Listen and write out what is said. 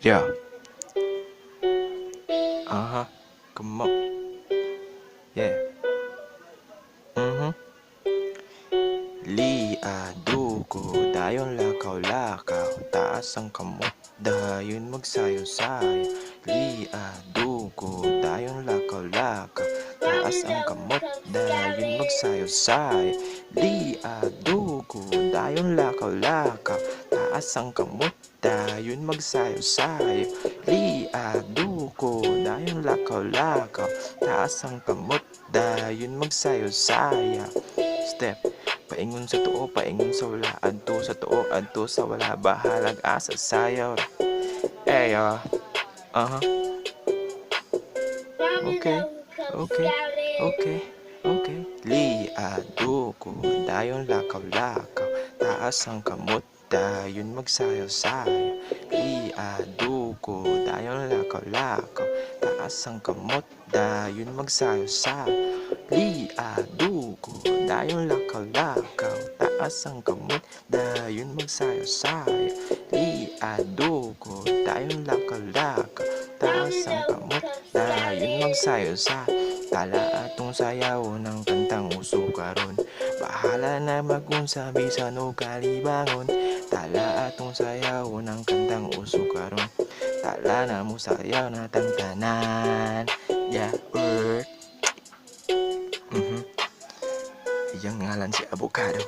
Yeah. Come on. Yeah. Liado dayon lakaw-lakaw, taas ang kamot, dayon magsayo-sayo. Liado dayon lakaw-lakaw, taas ang kamot, dayon magsayo-sayo. Liado dayon lakaw-lakaw, taas ang kamot, dayon magsayo-sayo. Liado dayon lakaw-lakaw, taas ang kamot, dayon magsayo-saya. Step, paingon sa tuo, paingon sa wala, adto sa tuo, adto sa wala, bahalag asa sayaw. Eyo, uh-huh. Okay, okay, okay, okay. Liado dayon lakaw-lakaw, taas ang kamot, dayon magsayaw-sayaw. Liado dayon lakaw-lakaw, taas ang kamot, dayon magsayaw-sayaw. Liado dayon lakaw-lakaw, taas ang kamot, dayon magsayaw-sayaw. Liado dayon lakaw-lakaw, taas ang kamot, dayon magsayaw-sayaw. Tala atong sayaw ng kantang uso karon, bahala na magunsa bisan o kalibangon. Tala atong sayaw ng kantang uso karon, tala na mo sayaw na tanan. Yeah, earth. Iyang ngalan si Avocado.